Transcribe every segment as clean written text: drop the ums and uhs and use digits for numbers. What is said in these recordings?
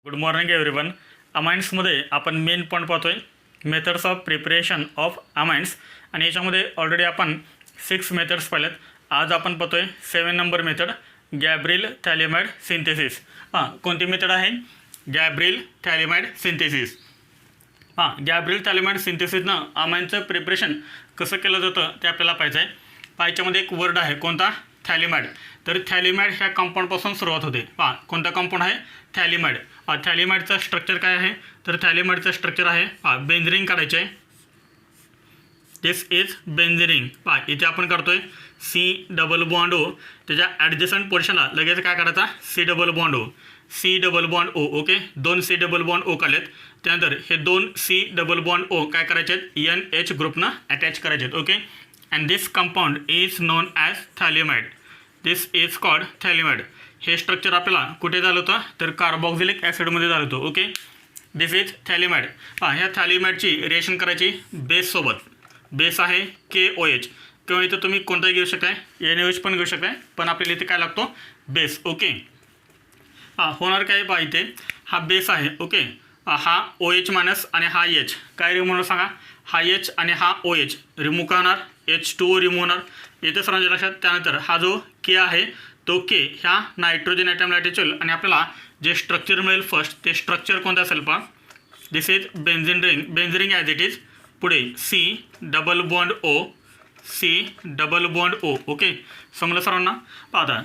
Good morning everyone. अमाइन्समध्ये आपण main point पाहतोय methods of preparation of amines आणि याच्यामध्ये ऑलरेडी आपण 6 मेथड्स पाहिलेत. आज आपण पाहतोय 7 number method Gabriel phthalimide synthesis. कोणती मेथड आहे? Gabriel phthalimide synthesis. Gabriel phthalimide सिंथेसिसनं अमाइनचं प्रिपरेशन कसं केलं जातं ते आपल्याला पाहिजे आहे. याच्यामध्ये एक वर्ड आहे कोणता? थॅलिमाइड. तर थॅलिमाइड ह्या कंपाऊंडपासून सुरुवात होते. कोणता कंपाऊंड आहे? थॅलिमाइड. थॅलिमाइडचं स्ट्रक्चर काय आहे? तर थॅलिमाइडचं स्ट्रक्चर आहे बेंझिन काढायचे आहे. This is benzene. इथे आपण करतोय सी डबल बॉन्ड ओ. त्याच्या ॲडजस्टंट पोर्शनला लगेच काय काढायचा? C double bond O. C double bond O. Okay, 2 C double bond O काढलेत. त्यानंतर हे 2 सी डबल बॉन्ड ओ काय करायचे आहेत? NH ग्रुपनं अटॅच करायचे आहेत. Okay, and this compound is known as phthalimide. This is called phthalimide. हे स्ट्रक्चर आपल्याला कुठे झालं होतं? तर कार्बॉक्झिलिक ॲसिडमध्ये झालं होतं. Okay, this is phthalimide. ह्या थॅलिमाइडची रिएक्शन करायची बेससोबत. बेस आहे KOH किंवा इथं तुम्ही कोणताही घेऊ शकताय, NaOH पण घेऊ शकताय, पण आपल्याला इथे काय लागतो? बेस. ओके, होणार काय? इथे हा बेस आहे. ओके, हा OH मायनस आणि हा H काय रिमूव्ह होणार सांगा? हा H आणि हा OH रिमूव्ह करणार, H2O रिमूव्ह होणार. येथे सर्वांच्या लक्षात. त्यानंतर हा जो K आहे तो K ह्या नायट्रोजन ॲटमला अटॅच होईल आणि आपल्याला जे स्ट्रक्चर मिळेल फर्स्ट ते स्ट्रक्चर कोणतं असेल पहा? This is benzene ring. Benzene ring as it is. पुढे C double bond O. C double bond O. Okay, समजलं सर्वांना? पाहता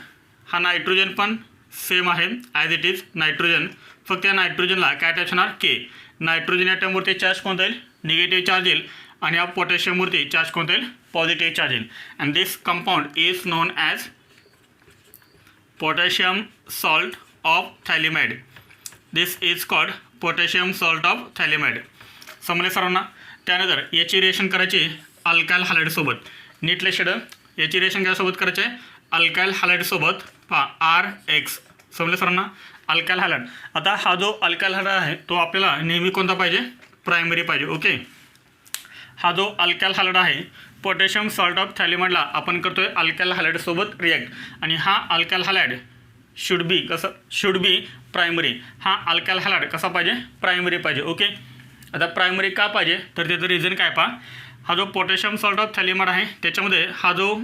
हा नायट्रोजन पण सेम आहे ॲज इट इज नायट्रोजन. फक्त या नायट्रोजनला काय अटॅच होणार? K. नायट्रोजन ॲटमवरती चार्ज कोणता येईल? निगेटिव्ह चार्ज येईल. आणि या पोटॅशियमवरती चार्ज कोणता येईल? पॉझिटिव्ह चार्ज येईल. And this compound is known as potassium salt of phthalimide. This is called potassium salt of phthalimide. समजले सर्वांना? त्यानंतर याची रिएक्शन करायची अल्कायल हॅलाइडसोबत. नीट लक्षात. याची रिएक्शन कशासोबत करायची आहे? अल्कायल हॅलाइडसोबत. RX. समजले सर्वांना? Alkyl halide. आता हा जो अल्कायल हॅलाइड आहे तो आपल्याला नेहमी कोणता पाहिजे? प्रायमरी पाहिजे. ओके, हा जो अल्कायल हॅलाइड आहे पोटॅशियम सॉल्ट ऑफ थॅलिमाइडला आपण करतोय अल्कायल हॅलाइडसोबत रिॲक्ट. आणि हा alkyl halide should be primary. हा अल्कायल हॅलाइड कसा पाहिजे? प्रायमरी पाहिजे. ओके, आता प्रायमरी का पाहिजे? तर त्याचं रिझन काय पहा. हा जो पोटॅशियम सॉल्ट ऑफ थॅलिमाइड आहे त्याच्यामध्ये हा जो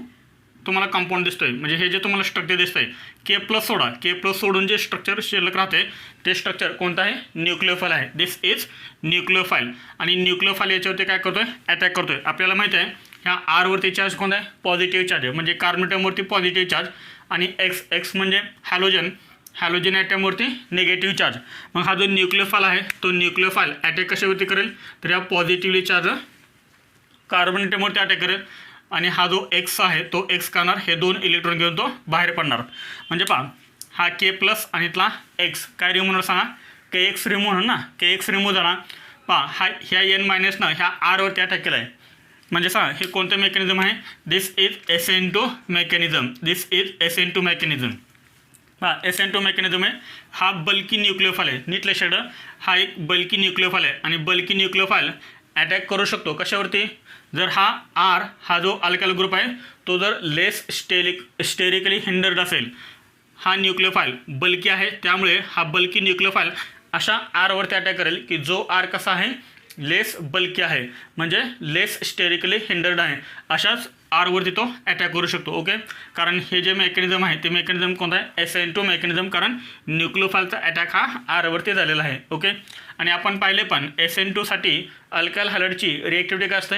तुम्हाला कंपाऊंड दिसतोय, म्हणजे हे जे तुम्हाला स्ट्रक्चर दिसतंय K+ सोडून जे स्ट्रक्चर शिल्लक राहते ते स्ट्रक्चर कोणतं आहे? न्यूक्लिओफाइल आहे. This is न्यूक्लिओफाइल. आणि न्यूक्लिओफाइल याच्यावरती काय करतोय? अटॅक करतोय. आपल्याला माहिती आहे ह्या R वरती चार्ज कोणता आहे? पॉझिटिव्ह चार्ज आहे, म्हणजे कार्बनॅटमवरती पॉझिटिव्ह चार्ज. आणि X म्हणजे हॅलोजन ॲटमवरती निगेटिव्ह चार्ज. मग हा जो न्यूक्लिओफाइल आहे तो न्यूक्लिओफाइल अटॅक कशावरती करेल? तर या पॉझिटिव्हली चार्ज कार्बन ॲटमवरती अटॅक करेल. आणि हा जो X आहे तो X करणार, हे 2 इलेक्ट्रॉन घेऊन तो बाहेर पडणार. म्हणजे पहा हा K+ आणि इथला X काय रिमूव्ह होणार सांगा? KX रिमूव्ह होणार ना. KX रिमूव्ह झाला. पहा ह्या N- ह्या R वरती अटॅक केला आहे. म्हणजे सांगा हे कोणतं मेकॅनिझम आहे? This is SN2 mechanism. This is SN2 mechanism. SN2 mechanism आहे. हा बल्की न्यूक्लिओफाइल आहे. नीट लक्षात. हा एक बल्की न्यूक्लिओफाइल आहे आणि बल्की न्यूक्लिओफाइल अटॅक करू शकतो कशावरती? जर हा R हा जो अल्कायल ग्रुप आहे तो जर लेस स्टेरिकली हिंडर्ड असेल. हा न्यूक्लिओफाइल बल्की आहे त्यामुळे हा बल्की न्यूक्लिओफाइल अशा R वरती अटॅक करेल की जो R कसा आहे? लेस बल्की आहे, म्हणजे लेस स्टेरिकली हिंडर्ड आहे. अशाच R वरती तो अटॅक करू शकतो. ओके, कारण हे जे मेकॅनिझम आहे ते मेकॅनिझम कोणतं आहे? SN2 mechanism. कारण न्यूक्लिओफाइलचा अटॅक हा R वरती झालेला आहे. ओके, आणि आपण पाहिले पण SN2 साठी अल्कायल हॅलाइडची रिएक्टिव्हिटी काय असते?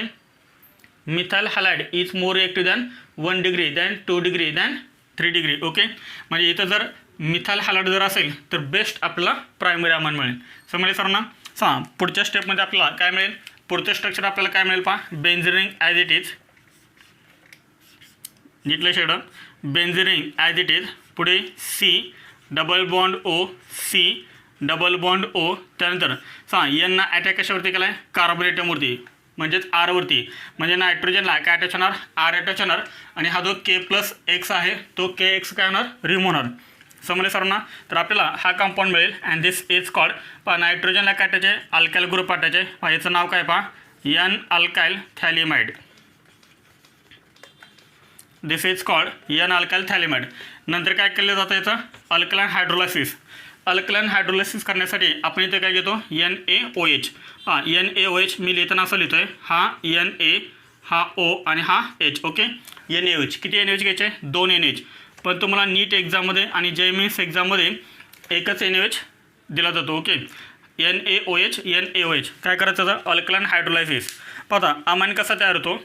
Methyl halide is more reactive than 1 degree than 2 degree than 3 degree. Okay, म्हणजे इथं जर मिथाइल हॅलाइड जर असेल तर बेस्ट आपल्याला प्रायमरी अमाइन मिळेल. समजले सर्वांना? पुढच्या स्टेपमध्ये आपल्याला काय मिळेल? पुढचं स्ट्रक्चर आपल्याला काय मिळेल पहा? Benzene ring as it is. नीटलं शेड. Benzene ring as it is. पुढे C double bond O. C double bond O. त्यानंतर N अटॅक कशावरती केला आहे? कार्बन ॲटमवरती, म्हणजेच R वरती. म्हणजे नायट्रोजनला काय अटॅच होणार? R अटॅच होणार. आणि हा जो K+X आहे तो KX काय होणार? रिमूव्ह होणार. समजले सर्वांना? तर आपल्याला हा कंपाऊंड मिळेल. अँड दिस इज कॉल्ड नायट्रोजनला काय अटॅच आहे? अल्कायल ग्रुप अटॅच आहे. याचं नाव काय पहा? N alkyl phthalimide. This is called N alkyl phthalimide. नंतर काय केलं जातं याचं? Alkaline hydrolysis. अल्कलाइन हायड्रोलायसिस करण्यासाठी आपण इथे काय घेतो NaOH. NaOH मी लिहिताना असं लिहितोय, हा Na, हा O आणि हा H. Okay, NaOH. किती NaOH घ्यायचे? 2 NaOH. पण तुम्हाला नीट एक्झाममध्ये आणि JMENS एक्झाममध्ये एकच NaOH दिला जातो. Okay, NaOH. काय करायचं होतं? Alkaline hydrolysis. पहा अमाइन कसा तयार होतो?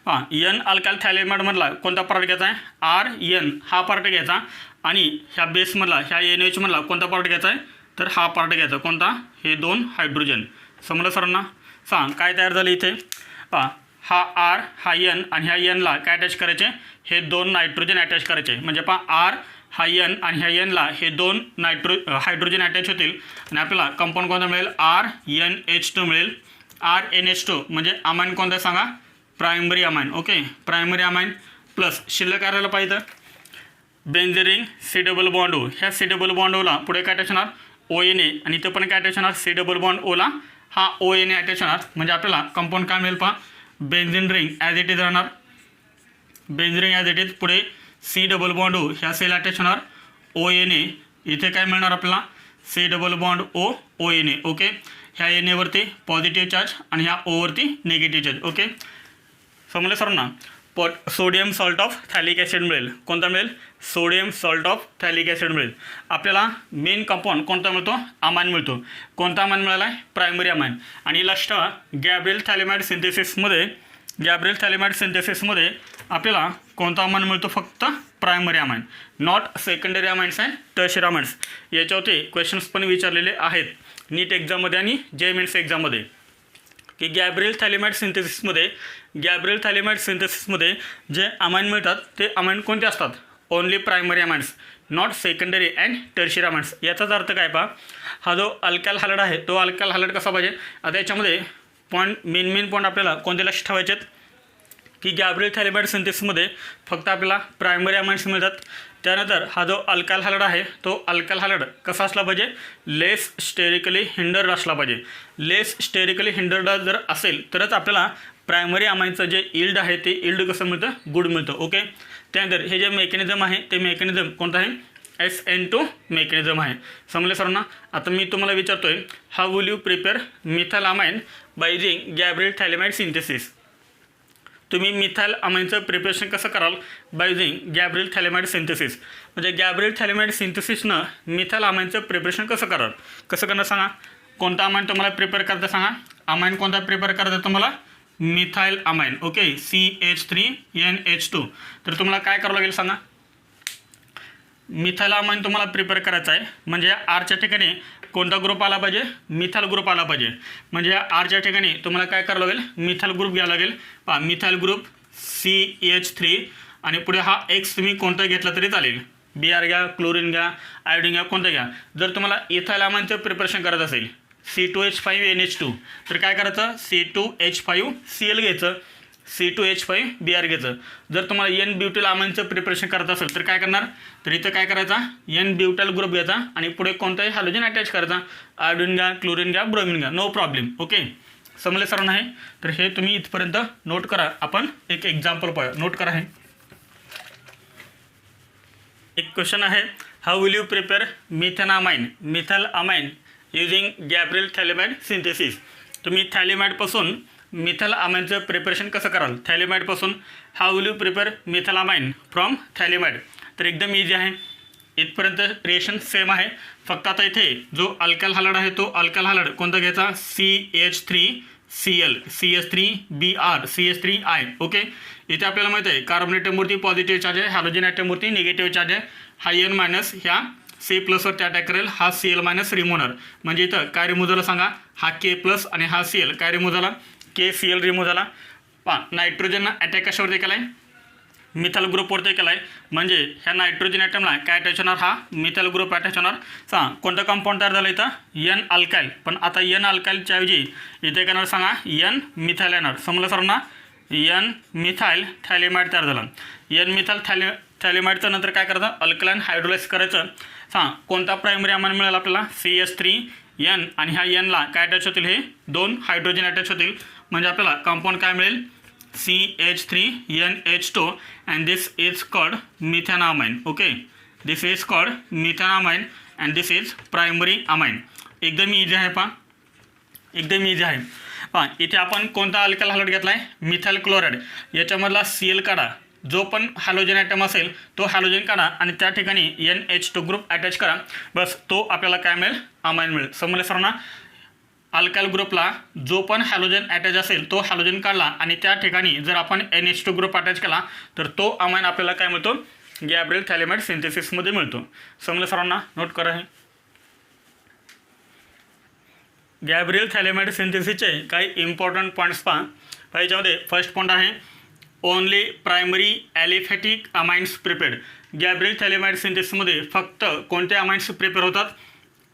N अल्काइल थॅलेमाइडमधला कोणता पार्ट घ्यायचा आहे? RN हा पार्ट घ्यायचा आणि ह्या बेसमधला ह्या NaOH मधला कोणता पार्ट घ्यायचा आहे? तर हा पार्ट घ्यायचा. कोणता? हे 2 हायड्रोजन. समजलं सरांना? सांग काय तयार झालं इथे? हा R, हा N आणि ह्या Nला काय अटॅच करायचे? हे 2 नायट्रोजन अटॅच करायचे. म्हणजे R, हा N आणि ह्या Nला हे 2 हायड्रोजन अटॅच होतील आणि आपल्याला कंपाऊंड कोणता मिळेल? RNH2 मिळेल. RNH2 म्हणजे अमाइन कोणता सांगा? Primary amine. Okay, primary amine plus शिल्लक करायला पाहिजे benzene C double bond O. ह्या C डबल बॉन्ड ओला पुढे काय अटॅच होणार? ONA आणि इथं पण काय अटॅच होणार? C डबल बॉन्ड ओला हा ONA अटॅच होणार. म्हणजे आपल्याला कंपाऊंड काय मिळेल? पहा, benzene ring as it is राहणार. Benzene ring as it is, पुढे C डबल बॉन्ड O ह्या सेल अटॅच होणार ONA. इथे काय मिळणार आपल्याला? C double bond O ONA. Okay, ह्या NA वरती पॉझिटिव्ह चार्ज आणि ह्या O वरती निगेटिव्ह चार्ज. ओके, समजलं सर ना? Sodium salt of phthalic acid मिळेल. कोणता मिळेल? Sodium salt of phthalic acid मिळेल. आपल्याला मेन कंपाऊंड कोणता मिळतो? अमाइन मिळतो. कोणता अमाइन मिळाला आहे? Primary amine. आणि लास्ट गॅब्रिएल थॅलेमाइड सिंथेसिसमध्ये आपल्याला कोणता अमाइन मिळतो? फक्त primary amine, not secondary amines and tertiary amines. याच्यावरती क्वेश्चन्स पण विचारलेले आहेत नीट एक्झाममध्ये आणि JMENS एक्झाममध्ये की गॅब्रिएल थॅलेमाइड सिंथेसिसमध्ये जे अमाइन मिळतात ते अमाइन कोणते असतात? Only primary amines, not secondary and tertiary amines. याचाच अर्थ काय? पहा, हा जो अल्काइल हायड्राइड आहे तो अल्काइल हायड्राइड कसा पाहिजे? आता याच्यामध्ये मेन पॉईंट आपल्याला कोणते लक्ष ठेवायचे आहेत की गॅब्रिएल थॅलेमाइड सिंथेसिसमध्ये फक्त आपल्याला प्रायमरी अमाइन्स मिळतात. त्यानंतर हा जो अल्काइल हायड्राइड आहे तो अल्काइल हायड्राइड कसा असला पाहिजे? लेस स्टेरिकली हिंडर्ड असला पाहिजे. लेस स्टेरिकली हिंडर्ड जर असेल तरच आपल्याला प्रायमरी अमाइनचं जे इल्ड आहे ते इल्ड कसं मिळतं? गुड मिळतं. ओके, त्यानंतर हे जे मेकॅनिझम आहे ते मेकॅनिझम कोणतं आहे? SN2 मेकॅनिझम आहे. समजले सरांना? आता मी तुम्हाला विचारतोय, how will you prepare methyl amine by using Gabriel phthalimide synthesis? तुम्ही मिथाइल अमाइनचं प्रिपरेशन कसं कराल? By using Gabriel phthalimide synthesis. म्हणजे गॅब्रिएल थॅलेमाइड सिंथेसिसनं मिथाइल अमाइनचं प्रिपरेशन कसं कराल? कसं करणार सांगा? कोणता अमाइन तुम्हाला प्रिपेअर करता सांगा? अमाइन कोणता प्रिपेअर करता तुम्हाला? Methyl amine. Okay, CH3NH2. तर तुम्हाला काय करावं लागेल सांगा? मिथाइल अमाइन तुम्हाला प्रिपेअर करायचा आहे. म्हणजे आरच्या ठिकाणी कोणता ग्रुप आला पाहिजे? मिथाइल ग्रुप आला पाहिजे. म्हणजे आरच्या ठिकाणी तुम्हाला काय करावं लागेल? मिथाइल ग्रुप घ्यावा लागेल. पहा, मिथाइल ग्रुप CH3 आणि पुढे हा X तुम्ही कोणता घेतला तरी चालेल. Br घ्या, क्लोरीन घ्या, आयोडीन घ्या, कोणतं घ्या. जर तुम्हाला इथाइल अमाइनचं प्रिपरेशन करायचं असेल C2H5NH2 तर काय करायचं? C2H5Cl घ्यायचं, C2H5Br घ्यायचं. जर तुम्हाला N ब्युटाइल अमाइनचं प्रिपरेशन करायचं असेल तर काय करणार? तर इथं काय करायचा? N ब्युटाइल ग्रुप घ्यायचा आणि पुढे कोणताही हॅलोजन अटॅच करायचा. आयोडीन घ्या, क्लोरीन घ्या, ब्रोमिन घ्या, नो प्रॉब्लेम. ओके, समजले सरांना? आहे तर हे तुम्ही इथपर्यंत नोट करा. आपण एक एक्झाम्पल पाहूया. नोट करा. हे एक क्वेश्चन आहे, how will you prepare methyl amine using Gabriel phthalimide synthesis? तुम्ही थॅलेमाइडपासून मिथाइल अमाइनचं प्रिपरेशन कसं कराल? थॅलेमाइडपासून how will you prepare methyl amine from phthalimide? तर एकदम इझी आहे. इथपर्यंत रिएक्शन सेम आहे. फक्त आता इथे जो अल्काइल हायड्राइड आहे तो अल्काइल हायड्राइड कोणता घ्यायचा? CH3Cl, CH3Br, CH3I. ओके, इथे आपल्याला माहिती आहे कार्बन ॲटमवरती पॉझिटिव्ह चार्ज आहे, हॅलोजन ॲटमवरती निगेटिव्ह चार्ज आहे. हा N मायनस ह्या C+वरती अटॅक करेल, हा Cl मायनस रिमूव्ह होणार. म्हणजे इथं काय रिमूव्ह झाला सांगा? हा K+ आणि हा Cl काय रिमूव्ह झाला? KCl रिमूव्ह झाला. पहा, नायट्रोजननं अटॅक कशावरती केला आहे? मिथाइल ग्रुपवरती केला आहे. म्हणजे ह्या नायट्रोजन ॲटमला काय अटॅच होणार? हा मिथाइल ग्रुप अटॅच होणार. सांगा कोणतं कंपाऊंड तयार झालं इथं? N alkyl. पण आता N अल्काइलच्या ऐवजी इथे करणार सांगा N मिथाइल येणार. समजलं सरांना? N मिथाइल थॅलेमाइड तयार झाला. N मिथाइल थॅलेमाइडचं नंतर काय करायचं? अल्कलाइन हायड्रोलाइज करायचं. सांगा कोणता प्रायमरी अमाइन मिळाला आपल्याला? CH3N आणि ह्या Nला काय अटॅच होतील? हे 2 हायड्रोजन अटॅच होतील. म्हणजे आपल्याला कंपाऊंड काय मिळेल? CH3NH2 and this is called methanamine. Okay, this is called methanamine and this is primary amine. एकदम इझी आहे पहा, एकदम इझी आहे पहा. इथे आपण कोणता अल्काइल हॅलाइड घेतला आहे? Methyl chloride. याच्यामधला Cl काढा, जो पण हॅलोजन ॲटम असेल तो हॅलोजन काढा आणि त्या ठिकाणी NH2 ग्रुप अटॅच करा. बस तो आपल्याला काय मिळेल? अमाइन मिळेल. समजलं सर्वांना? अल्काइल ग्रुपला जो पण हॅलोजन अटॅच असेल तो हॅलोजन काढला आणि त्या ठिकाणी जर आपण NH2 ग्रुप अटॅच केला तर तो अमाइन आपल्याला काय मिळतो? गॅब्रिएल थॅलेमाइड सिंथेसिसमध्ये मिळतो. समजलं सर्वांना? नोट करा हे. गॅब्रिएल थॅलेमाइड सिंथेसिसचे काही इम्पॉर्टंट पॉईंट्स पहा. याच्यामध्ये फर्स्ट पॉईंट आहे only primary aliphatic amines prepared. Gabriel phthalimide सिंथेसिसमध्ये फक्त कोणते अमाइन्स प्रिपेअर होतात?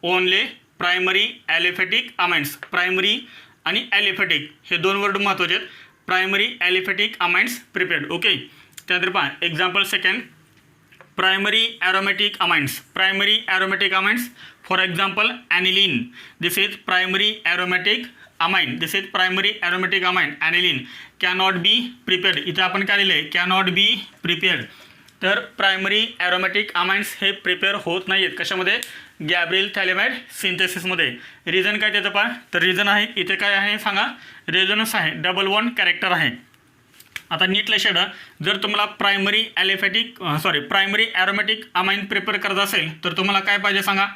Only primary aliphatic amines. Primary आणि ॲलिफॅटिक हे दोन वर्ड महत्त्वाचे आहेत. Primary aliphatic amines prepared. Okay, त्यानंतर पहा example second, primary aromatic amines. Primary aromatic amines for example aniline. This is primary aromatic amine. This is primary aromatic amine. Aniline cannot be prepared. इथे आपण काय लिहिले? Cannot be prepared. तर primary aromatic amines हे prepare होत नाही आहेत कशामध्ये? Gabriel phthalimide सिंथेसिसमध्ये. रिझन काय त्याचं पहा. तर रिझन आहे इथे काय आहे सांगा? रेझोनन्स आहे, डबल बॉन्ड कॅरेक्टर आहे. आता नीट लक्षात ठेवा, जर तुम्हाला प्रायमरी ॲरोमॅटिक अमाइन प्रिपेअर करत असेल तर तुम्हाला काय पाहिजे सांगा?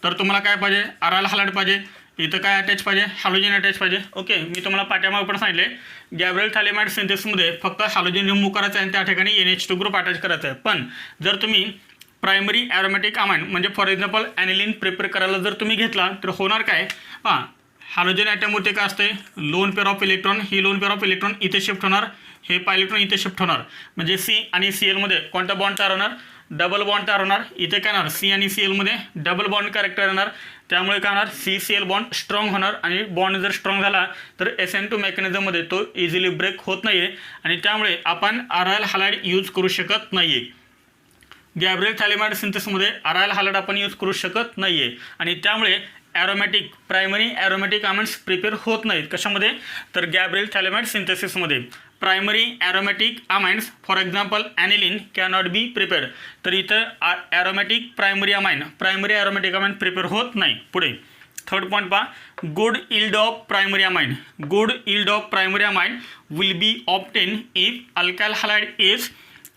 तर तुम्हाला काय पाहिजे? अरायल हॅलाइड पाहिजे. इथं काय अटॅच पाहिजे? हॅलोजन अटॅच पाहिजे. ओके, मी तुम्हाला पाठ्यामागे पण सांगितले गॅब्रिएल थॅलेमाइड सिंथेसिसमध्ये फक्त हॅलोजन रिमूव्ह करायचं आहे आणि त्या ठिकाणी NH2 ग्रुप अटॅच करायचा आहे. पण जर तुम्ही प्रायमरी ॲरोमॅटिक अमाइन म्हणजे फॉर एक्झाम्पल ॲनिलीन प्रिपेअर करायला जर तुम्ही घेतला तर होणार काय? हां, हॅलोजन ॲटमवरती काय असते? Lone pair of electron. He lone pair of electron इथे शिफ्ट होणार, हे पाय इलेक्ट्रॉन इथे शिफ्ट होणार. म्हणजे C आणि Clमध्ये कोणता बॉन्ड तयार होणार? डबल बॉन्ड तयार होणार. इथे काय होणार? C आणि Clमध्ये डबल बॉन्ड कॅरेक्टर येणार. त्यामुळे काय होणार? CCl बॉन्ड स्ट्रॉंग होणार आणि बॉन्ड जर स्ट्रॉंग झाला तर SN2 मेकॅनिझममध्ये तो इझिली ब्रेक होत नाही आहे आणि त्यामुळे आपण अरायल हॅलाइड यूज करू शकत नाही आहे. गॅब्रिएल थॅलेमाइड सिंथेसिसमध्ये अरायल हॅलाइड आपण यूज करू शकत नाही आहे आणि त्यामुळे aromatic primary aromatic amines prepare होत नाहीत. कशामध्ये? तर गॅब्रिएल थॅलेमाइड सिंथेसिसमध्ये. Primary aromatic amines for example aniline cannot be prepared. तर इथं aromatic primary aromatic amine prepare होत नाही. पुढे थर्ड पॉईंट पहा, good yield of primary amine. Good yield of primary amine will be obtain if alkyl halide is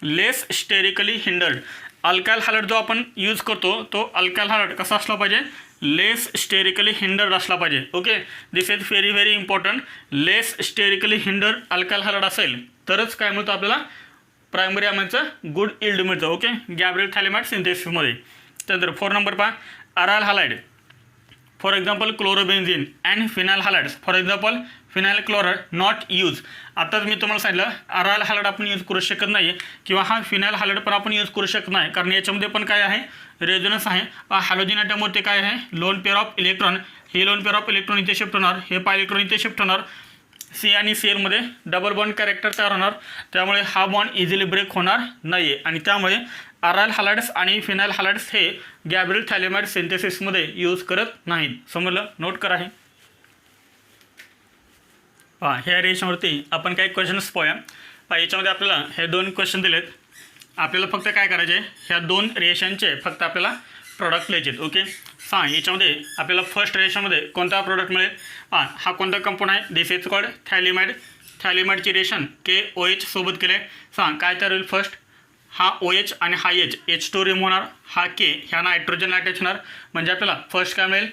less sterically hindered. Alkyl halide जो आपण use करतो तो अल्काइल हॅलाइड कसा असला पाहिजे? लेस स्टेरिकली हिंडर्ड असला पाहिजे. Okay, this is very very important. Less sterically hindered alkyl halide असेल तरच काय मिळतं आपल्याला? प्रायमरी अमाइनचं गुड इल्ड मिळतं. ओके, गॅब्रिएल थॅलेमाइड सिंथेसिसमध्ये. त्यानंतर 4 नंबर पहा, aryl halide for example chlorobenzene and phenyl halides. For example phenyl chloride not use. आताच मी तुम्हाला सांगितलं अरायल हॅलाइड आपण यूज करू शकत नाही किंवा हा फिनाइल हॅलाइड पण आपण यूज करू शकत नाही कारण याच्यामध्ये पण काय आहे? रेझोनन्स आहे. हॅलोजन ॲटमवरती काय आहे? Lone pair of electron. हे लोन पेअर ऑफ इलेक्ट्रॉन इथे शिफ्ट होणार, हे पाय इलेक्ट्रॉन इथे शिफ्ट होणार. C आणि Clमध्ये डबल बॉन्ड कॅरेक्टर तयार होणार. त्यामुळे हा बॉन्ड इझिली ब्रेक होणार नाही आहे आणि त्यामुळे अरायल हॅलाइड्स आणि फिनाइल हॅलाइड्स हे गॅब्रिएल थॅलेमाइड सिंथेसिसमध्ये यूज करत नाहीत. समजलं? नोट करा हे. पहा ह्या रेशनवरती आपण काही क्वेश्चन्स पाहूया. पहा याच्यामध्ये आपल्याला हे 2 क्वेश्चन दिलेत. आपल्याला फक्त काय करायचे? ह्या 2 रिएक्शनचे फक्त आपल्याला प्रोडक्ट लिहायचे आहेत. ओके, याच्यामध्ये आपल्याला फर्स्ट रिएक्शनमध्ये कोणता प्रोडक्ट मिळेल? हा कोणता कंपाऊंड आहे? This is called थॅलेमाइड. थॅलेमाइडची reaction KOH सोबत केले. काय तयार होईल? फर्स्ट हा OH आणि हा H2 रिमूव्ह होणार. हा K ह्या नायट्रोजन अटॅच होणार. म्हणजे आपल्याला फर्स्ट काय मिळेल?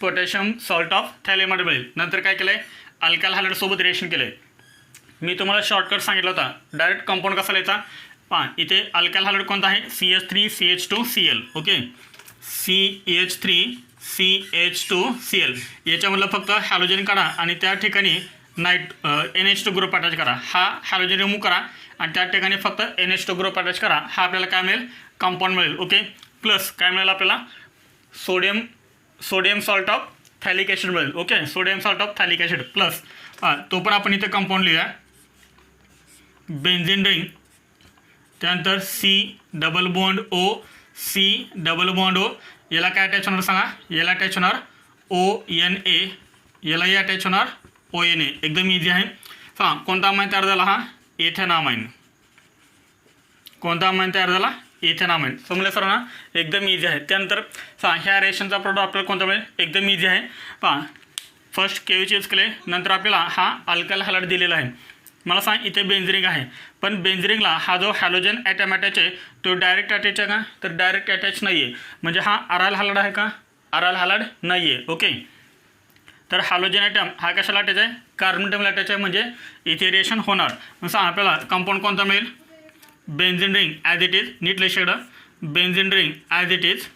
पोटॅशियम सॉल्ट ऑफ थॅलेमाइड मिळेल. नंतर काय केलं आहे? अल्काइल हॅलाइड सोबत रिएक्शन केलं आहे. मी तुम्हाला शॉर्टकट सांगितलं होता. डायरेक्ट कंपाऊंड कसा लिहायचा? इथे अल्काइल हॅलाइड कोणता आहे? CH3CH2Cl. Okay, CH3CH2Cl. याच्यामधलं फक्त हॅलोजन काढा आणि त्या ठिकाणी NH2 ग्रुप अटॅच करा. हा हॅलोजन रिमूव्ह करा आणि त्या ठिकाणी फक्त NH2 ग्रुप अटॅच करा. हा आपल्याला काय मिळेल? कंपाऊंड मिळेल. ओके, प्लस काय मिळेल आपल्याला? Sodium salt of phthalic acid मिळेल. Okay, sodium salt of phthalic acid plus तो पण आपण इथे कंपाऊंड लिहूया. Benzene ring. त्यानंतर C double bond O, C double bond O. याला काय अटॅच होणार सांगा? याला अटॅच होणार ONA. यालाही अटॅच होणार ONA. एकदम इझी आहे. कोणता अमाइन तयार झाला? हा इथेनॉमाइन. कोणता अमाइन तयार झाला? इथेनॉमाइन. समजलं सर्वांना? एकदम इझी आहे. त्यानंतर ह्या रिएक्शनचा प्रोडक्ट आपल्याला कोणता मिळेल? एकदम इझी आहे. फर्स्ट केवी यूज केले, नंतर आपल्याला हा अल्काइल हॅलाइड दिलेला आहे. मला सांग इथे बेंझिरिंग आहे, पण बेंझिरिंगला हा जो हॅलोजन ॲटम अटॅच आहे तो डायरेक्ट अटॅच आहे का? तर डायरेक्ट अटॅच नाही आहे. म्हणजे हा अरायल हॅलाइड आहे का? अरायल हॅलाइड नाही आहे. ओके. तर हॅलोजन ॲटम हा कशाला अटॅच आहे? कार्बन ॲटमला अटॅच आहे, म्हणजे इथे रिएक्शन होणार. मग सांग आपल्याला कंपाऊंड कोणता मिळेल? Benzene ring as it is. नीट लक्षात. Benzene ring as it is.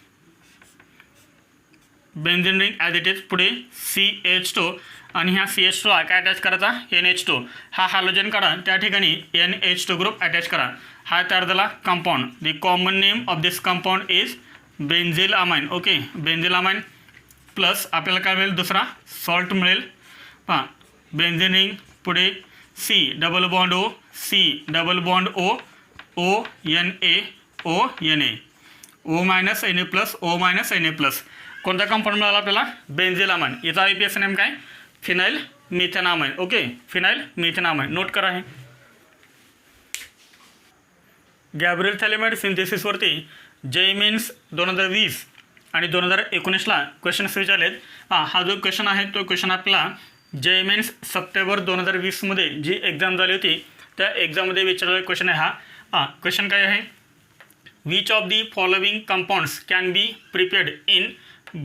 Benzene ring as it is. पुढे CH2 आणि ह्या CH2 काय अटॅच करायचा? NH2. हा हॅलोजन काढा, त्या ठिकाणी NH2 ग्रुप अटॅच करा. हा तयार झाला compound. The common name of this compound is benzyl amine. Okay. Benzyl amine plus आपल्याला काय मिळेल? दुसरा सॉल्ट मिळेल. Benzene ring. पुढे C double bond O, C double bond O, ONA, ONA, O minus Na plus, O minus Na plus. कोणता compound मिळाला आपल्याला? Benzyl amine. याचा IPS नेम काय? Phenyl methanamine. Okay. Phenyl methanamine. Note करा. आहे Gabriel थॅलेमाइड सिंथेसिसवरती JEE 2020 आणि 2019ला questions विचारलेत. हा जो क्वेश्चन आहे तो क्वेश्चन आपला JEE सप्टेंबर 2020मध्ये जी एक्झाम झाली होती त्या एक्झाममध्ये विचारलेला क्वेश्चन आहे हा. क्वेश्चन काय आहे? Which of the following compounds can be prepared in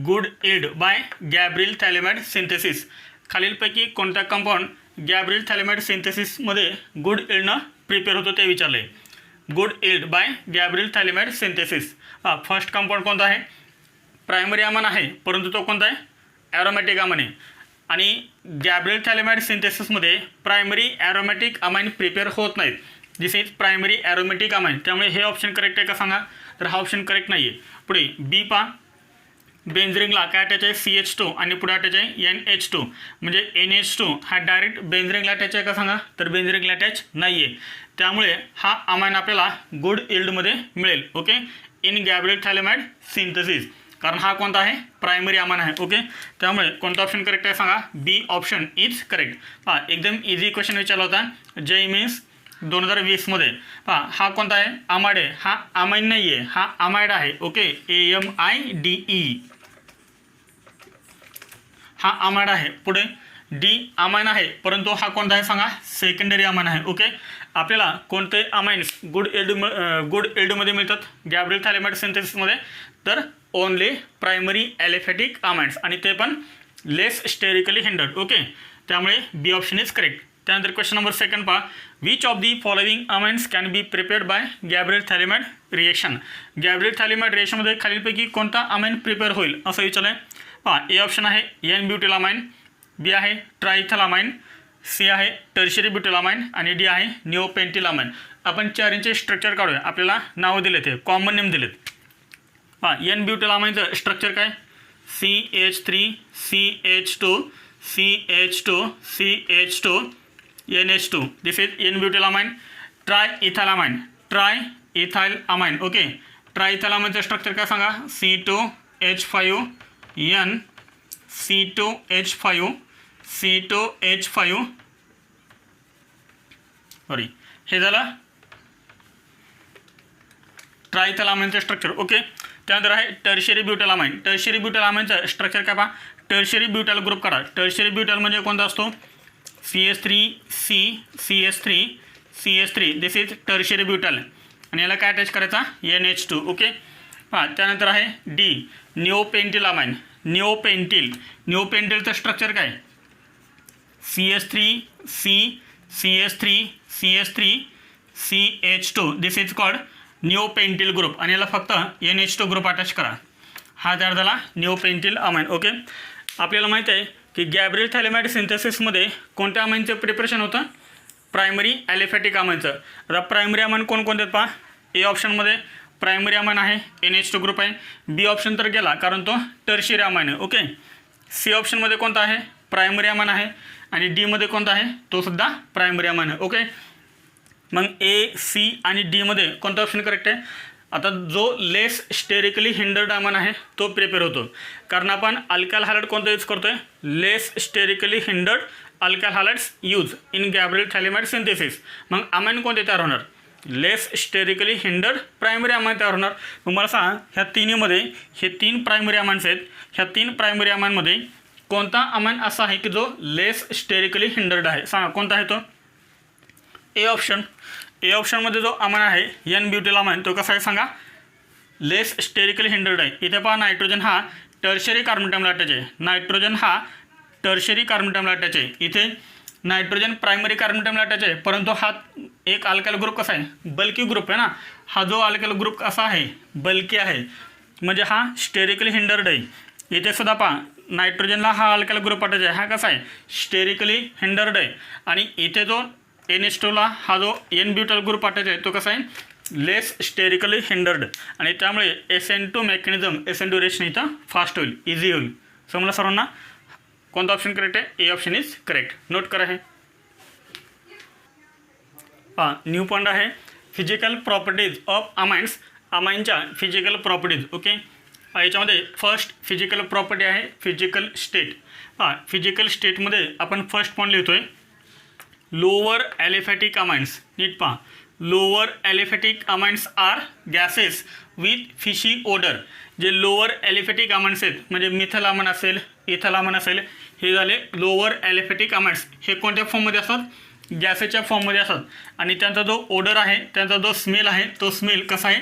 good yield by Gabriel phthalimide synthesis. खालीलपैकी कोणता कंपाऊंड गॅब्रिएल थॅलेमाइड सिंथेसिसमध्ये गुड इल्डनं प्रिपेअर होतो ते विचारले. Good yield by Gabriel phthalimide synthesis. First compound कोणता आहे? प्रायमरी अमाइन आहे, परंतु तो कोणता आहे? ॲरोमॅटिक अमाइन आहे. आणि गॅब्रिएल थॅलेमाइड सिंथेसिसमध्ये प्रायमरी ॲरोमॅटिक अमाइन प्रिपेअर होत नाहीत. This is primary aromatic amine. त्यामुळे हे ऑप्शन करेक्ट आहे का सांगा? तर हा ऑप्शन करेक्ट नाही आहे. पुढे बी बेंझरिंगला काय अटॅच आहे? CH2 आणि पुढे अटॅच आहे NH2. म्हणजे NH2 हा डायरेक्ट बेंझरिंगला अटॅच आहे का सांगा? तर बेंझरिंगला अटॅच नाही आहे. त्यामुळे हा अमाइन आपल्याला गुड इल्डमध्ये मिळेल. Okay. In Gabriel phthalimide synthesis. कारण हा कोणता आहे? प्रायमरी अमाइन आहे. ओके. त्यामुळे कोणता ऑप्शन करेक्ट आहे सांगा? B option is correct. एकदम इझी क्वेश्चन विचारला होता JEE 2020मध्ये. हा कोणता आहे? अमाइड आहे. हा अमाइन नाही आहे, हा अमाइड आहे. ओके. AMIDE. हा अमाइड आहे. पुढे डी अमाइन आहे, परंतु हा कोणता आहे सांगा? सेकंडरी अमाइन आहे. ओके. आपल्याला कोणते अमाइन्स गुड इल्डमध्ये मिळतात गॅब्रिएल थॅलेमाइड सिंथेसिसमध्ये? तर ओनली प्रायमरी ॲलिफॅटिक अमाइन्स, आणि ते पण लेस स्टेरिकली हिंडर्ड. ओके. त्यामुळे बी ऑप्शन इज करेक्ट. त्यानंतर क्वेश्चन नंबर सेकंड पहा. Which of the following amines can be prepared by Gabriel phthalimide reaction. Gabriel phthalimide रिएक्शनमध्ये खालीलपैकी कोणता अमाइन प्रिपेअर होईल असं विचारलं आहे. ए ऑप्शन आहे N ब्युटिलामाइन, बी आहे ट्रायथलामाइन, सी आहे टर्शियरी ब्युटिलामाइन आणि डी आहे निओपेंटिलामाइन. आपण चारींचे स्ट्रक्चर काढूया. आपल्याला नावं दिलेत, हे कॉमन नेम दिलेत. N ब्युटिलामाइनचं स्ट्रक्चर काय? CH3 CH2 CH2 CH2 NH2. This is N butylamine. Triethylamine. Okay. ट्रायइथाइलामाइनचं स्ट्रक्चर काय सांगा? C2H5 N C2H5 सॉरी, हे झालं ट्रायइथाइलामाइनचं स्ट्रक्चर. ओके. त्यानंतर आहे टर्शियरी ब्युटिलामाइन. टर्शियरी ब्युटिलामाइनचं स्ट्रक्चर काय पहा? टर्शियरी ब्युटाइल ग्रुप करा. टर्शियरी ब्युटाइल म्हणजे कोणता असतो? CH3 this is tertiary butyl, आणि याला काय अटॅच करायचा? NH2. ओके. त्यानंतर आहे डी निओपेंटिलामाइन. निओपेंटिलचं स्ट्रक्चर काय? CH3 this is called neopentyl group, आणि याला फक्त NH2 ग्रुप अटॅच करा. हा तयार झाला निओपेंटिल अमाइन. ओके. आपल्याला माहिती आहे की गॅब्रिएल थॅलेमाइड सिंथेसिसमध्ये कोणत्या अमाइनचं प्रिपरेशन होतं? प्रायमरी ॲलिफॅटिक अमाइनचं. आता प्रायमरी अमाइन कोणकोणते पहा? ए ऑप्शनमध्ये प्रायमरी अमाइन आहे, NH2 ग्रुप आहे. बी ऑप्शन तर गेला कारण तो टर्शियरी अमाइन आहे. ओके. सी ऑप्शनमध्ये कोणता आहे? प्रायमरी अमाइन आहे, आणि डीमध्ये कोणता आहे? तो सुद्धा प्रायमरी अमाइन आहे. ओके. मग ए, सी आणि डीमध्ये कोणता ऑप्शन करेक्ट आहे? आता जो लेस स्टेरिकली हिंडर्ड अमाइन आहे तो प्रिपेअर होतो, कारण आपण अल्काइल हॅलाइड कोणता यूज करतोय? Less sterically hindered alkyl halides use in Gabriel phthalimide synthesis. मग अमाइन कोणते तयार होणार? Less sterically hindered primary amine तयार होणार. मग मला सांगा ह्या तिन्हीमध्ये हे 3 प्रायमरी अमाइन्स आहेत. ह्या 3 प्रायमरी अमाइनमध्ये कोणता अमाइन असा आहे की जो लेस स्टेरिकली हिंडर्ड आहे? सांगा कोणता आहे तो? A option. ए ऑप्शनमध्ये जो अमाइन आहे एन ब्युटिल अमाइन तो कसा आहे सांगा? लेस स्टेरिकली हिंडर्ड आहे. इथे पहा नायट्रोजन हा टर्शरी कार्बन अटॅमला अटॅच आहे. नायट्रोजन हा टर्शरी कार्बन अटॅमला अटॅच आहे. इथे नायट्रोजन प्रायमरी कार्बन अटॅमला अटॅच आहे, परंतु हा एक अल्काइल ग्रुप कसा आहे? बल्की ग्रुप आहे ना. हा जो अल्काइल ग्रुप कसा आहे? बल्की आहे, म्हणजे हा स्टेरिकली हिंडर्ड आहे. इथे सुद्धा पहा नायट्रोजनला हा अल्काइल ग्रुप अटॅच आहे, हा कसा आहे? स्टेरिकली हिंडर्ड आहे. आणि इथे जो NH2ला हा जो एन ब्युटल ग्रुप अटॅच आहे तो कसा आहे? Less sterically hindered. आणि त्यामुळे SN2 मेकॅनिझम SN2 रिएक्शन इथं फास्ट होईल, इझी होईल. समजलं सर्वांना? कोणता ऑप्शन करेक्ट आहे? A option is correct. Note करा हे. हां, न्यू पॉईंट आहे फिजिकल प्रॉपर्टीज ऑफ अमाइन्स. अमाइनच्या फिजिकल प्रॉपर्टीज. ओके, याच्यामध्ये फर्स्ट फिजिकल प्रॉपर्टी आहे फिजिकल स्टेट. हां, फिजिकल स्टेटमध्ये आपण फर्स्ट पॉईंट लिहितो आहे लोअर ॲलिफॅटिक अमाइन्स. नीट पहा, lower aliphatic amines are gases with fishy odour. जे लोअर ॲलिफॅटिक अमाइन्स आहेत म्हणजे मिथल अमाइन असेल, इथल अमाइन असेल, हे झाले लोअर ॲलिफॅटिक अमाइन्स. हे कोणत्या फॉर्ममध्ये असतात? गॅसेसच्या फॉर्ममध्ये असतात. आणि त्यांचा जो ओडर आहे, त्यांचा जो स्मेल आहे, तो स्मेल कसा आहे?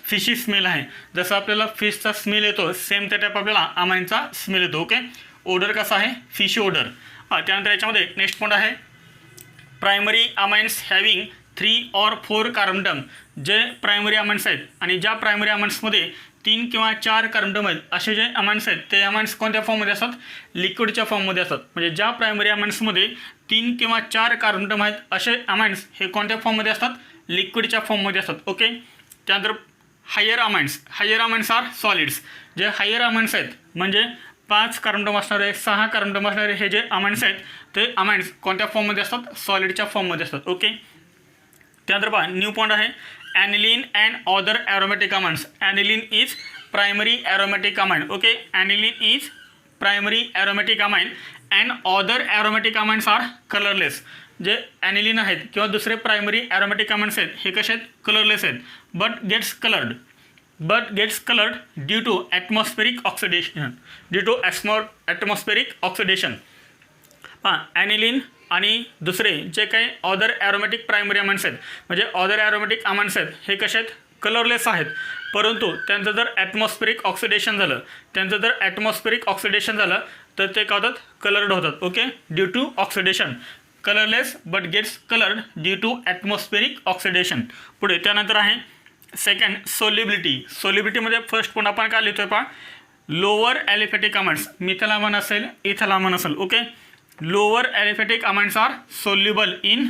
फिशी स्मेल आहे. जसं आपल्याला फिशचा स्मेल येतो सेम त्या टाईप आपल्याला अमाइनचा स्मेल येतो. ओके, ओडर कसा आहे? Fishy odour. त्यानंतर याच्यामध्ये नेक्स्ट पॉईंट आहे primary amines having 3 or 4 carbon atom. जे प्रायमरी अमाइन्स आहेत आणि ज्या प्रायमरी अमाइन्समध्ये 3 किंवा 4 कार्बन अटम आहेत असे जे अमाइन्स आहेत ते अमाइन्स कोणत्या फॉर्ममध्ये असतात? लिक्विडच्या फॉर्ममध्ये असतात. म्हणजे ज्या प्रायमरी अमाइन्समध्ये 3 किंवा 4 कार्बन अटम आहेत असे अमाइन्स हे कोणत्या फॉर्ममध्ये असतात? लिक्विडच्या फॉर्ममध्ये असतात. ओके, त्यानंतर हायर अमाइन्स आर सॉलिड्स. जे हायर अमाइन्स आहेत म्हणजे 5 कार्बन अटम असणारे, 6 कार्बन अटम असणारे हे जे अमाइन्स आहेत ते अमाइन्स कोणत्या फॉर्ममध्ये असतात? सॉलिडच्या फॉर्ममध्ये असतात. ओके, त्यानंतर पहा न्यू पॉईंट आहे aniline and other aromatic amines. Aniline is primary aromatic amine. Okay, aniline is primary aromatic amine and other aromatic amines are colourless. जे ॲनिलीन आहेत किंवा दुसरे प्रायमरी ॲरोमॅटिक अमाइन्स आहेत हे कसे आहेत? कलरलेस आहेत. But gets coloured due to atmospheric oxidation. हां, ॲनिलीन आणि दुसरे जे काही अदर ॲरोमॅटिक प्रायमरी अमाइन्स आहेत म्हणजे अदर ॲरोमॅटिक अमाइन्स आहेत हे कसे आहेत? कलरलेस आहेत. परंतु त्यांचं जर ॲटमॉस्फेरिक ऑक्सिडेशन झालं तर ते काय होतात? कलर्ड होतात. Okay, due to oxidation. Colourless but gets coloured due to atmospheric oxidation. पुढे त्यानंतर आहे सेकंड सोल्युबिलिटीमध्ये फर्स्ट पण आपण काय लिहितोय पहा lower aliphatic amines. Methyl amine असेल, इथल अमाइन असेल. Okay, lower aliphatic amines are soluble in